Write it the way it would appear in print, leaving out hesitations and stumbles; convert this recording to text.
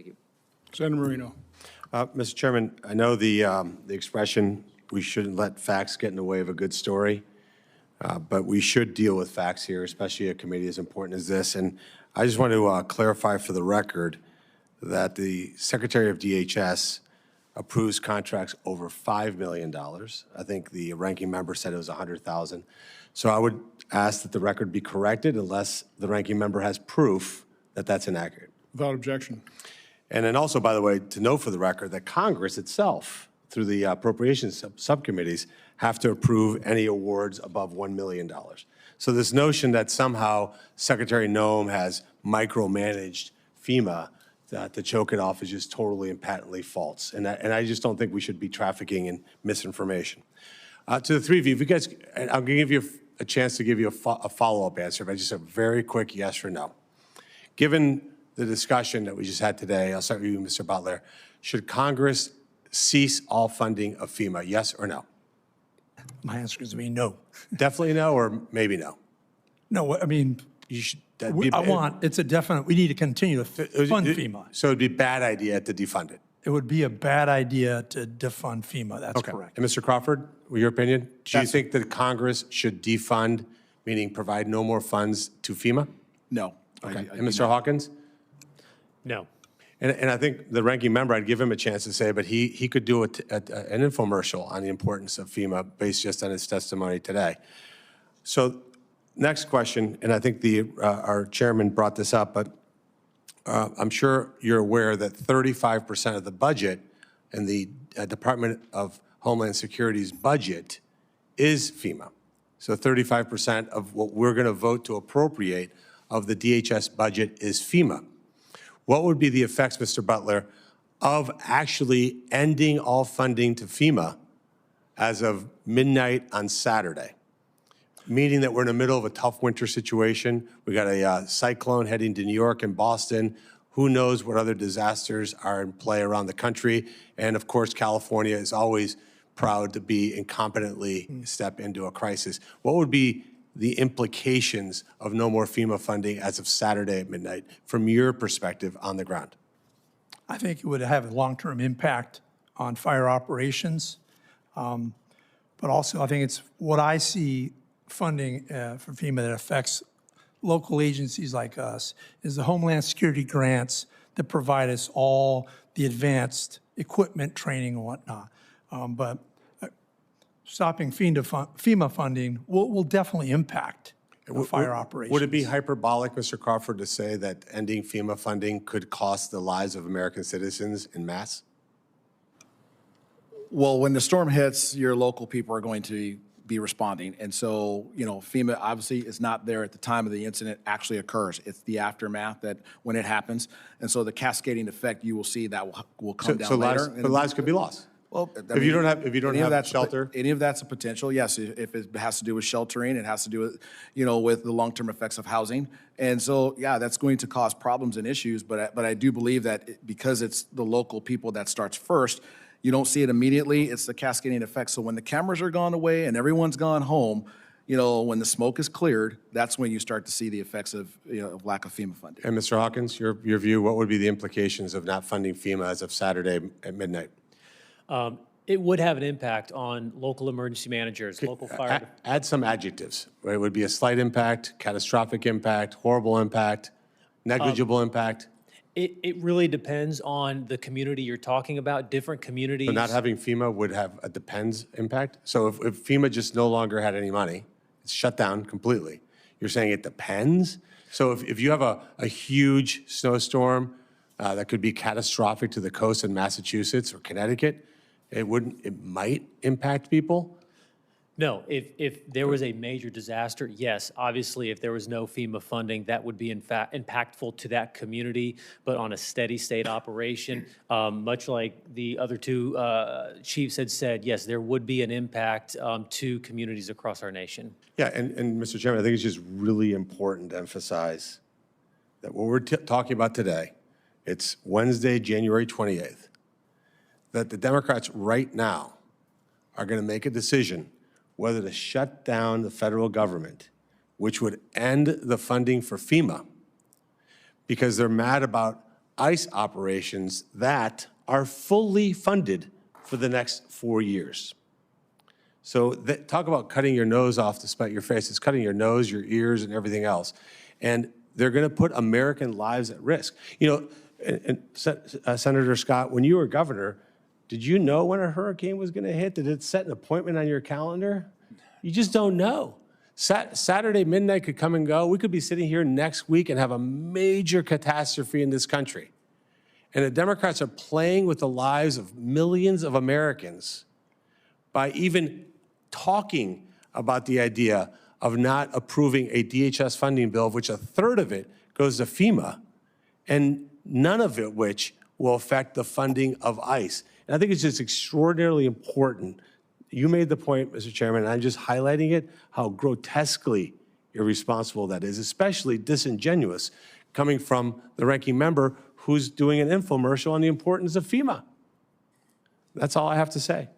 Thank you. Senator Moreno. Mr. Chairman, I know the expression, we shouldn't let facts get in the way of a good story, but we should deal with facts here, especially a committee as important as this. And I just want to clarify for the record that the Secretary of DHS approves contracts over $5 million. I think the ranking member said it was $100,000. So I would ask that the record be corrected unless the ranking member has proof that that's inaccurate. Without objection. And then also, by the way, to note for the record that Congress itself, through the appropriations subcommittees, have to approve any awards above $1 million. So this notion that somehow Secretary Noem has micromanaged FEMA to choke it off is just totally and patently false. And I just don't think we should be trafficking in misinformation. To the three of you, if you guys, I'm going to give you a chance to give you a follow-up answer, but just a very quick yes or no. Given the discussion that we just had today, I'll start with you, Mr. Butler. Should Congress cease all funding of FEMA, yes or no? My answer is to be no. Definitely no, or maybe no? No, I mean, You should. it's a definite, we need to continue to fund FEMA. So it'd be a bad idea to defund it. It would be a bad idea to defund FEMA, that's Okay. correct. And Mr. Crawford, your opinion? Do you think that Congress should defund, meaning provide no more funds to FEMA? No. Okay. And Mr. Hawkins? No. And I think the ranking member, I'd give him a chance to say, but he could do an infomercial on the importance of FEMA based just on his testimony today. So next question, and I think our chairman brought this up, but I'm sure you're aware that 35% of the budget in the Department of Homeland Security's budget is FEMA. So 35% of what we're going to vote to appropriate of the DHS budget is FEMA. What would be the effects, Mr. Butler, of actually ending all funding to FEMA as of midnight on Saturday? Meaning that we're in the middle of a tough winter situation. We got a cyclone heading to New York and Boston. Who knows what other disasters are in play around the country. And of course, California is always proud to be incompetently step into a crisis. What would be the implications of no more FEMA funding as of Saturday at midnight from your perspective on the ground? I think it would have a long-term impact on fire operations. But also, I think it's what I see funding for FEMA that affects local agencies like us is the Homeland Security grants that provide us all the advanced equipment, training, and whatnot. But stopping FEMA funding will definitely impact fire operations. Would it be hyperbolic, Mr. Crawford, to say that ending FEMA funding could cost the lives of American citizens en masse? Well, when the storm hits, your local people are going to be responding. And so, you know, FEMA obviously is not there at the time of the incident actually occurs. It's the aftermath that when it happens. And so the cascading effect you will see that will come down later. But lives could be lost. Well, if you don't have shelter. Any of that's a potential, yes. If it has to do with sheltering, it has to do with, you know, with the long-term effects of housing. And so, yeah, that's going to cause problems and issues. But I do believe that because it's the local people that starts first, you don't see it immediately. It's the cascading effect. So when the cameras are gone away and everyone's gone home, you know, when the smoke is cleared, that's when you start to see the effects of, you know, of lack of FEMA funding. And Mr. Hawkins, your view, what would be the implications of not funding FEMA as of Saturday at midnight? It would have an impact on local emergency managers, local fire. Add some adjectives. Right? It would be a slight impact, catastrophic impact, horrible impact, negligible impact. It really depends on the community you're talking about. Different communities. So not having FEMA would have a depends impact? So if FEMA just no longer had any money, it's shut down completely. You're saying it depends? So if you have a huge snowstorm that could be catastrophic to the coast in Massachusetts or Connecticut, it might impact people? No, if there was a major disaster, yes, obviously, if there was no FEMA funding, that would be in fact impactful to that community. But on a steady state operation, much like the other two chiefs had said, yes, there would be an impact to communities across our nation. Yeah, and Mr. Chairman, I think it's just really important to emphasize that what we're talking about today, it's Wednesday, January 28th, that the Democrats right now are going to make a decision whether to shut down the federal government, which would end the funding for FEMA, because they're mad about ICE operations that are fully funded for the next 4 years. So talk about cutting your nose off to spite your face. It's cutting your nose, your ears, and everything else. And they're going to put American lives at risk. You know, Senator Scott, when you were governor, did you know when a hurricane was going to hit? Did it set an appointment on your calendar? You just don't know. Saturday midnight could come and go. We could be sitting here next week and have a major catastrophe in this country. And the Democrats are playing with the lives of millions of Americans by even talking about the idea of not approving a DHS funding bill, of which a third of it goes to FEMA, and none of it which will affect the funding of ICE. And I think it's just extraordinarily important. You made the point, Mr. Chairman, and I'm just highlighting it, how grotesquely irresponsible that is, especially disingenuous, coming from the ranking member who's doing an infomercial on the importance of FEMA. That's all I have to say.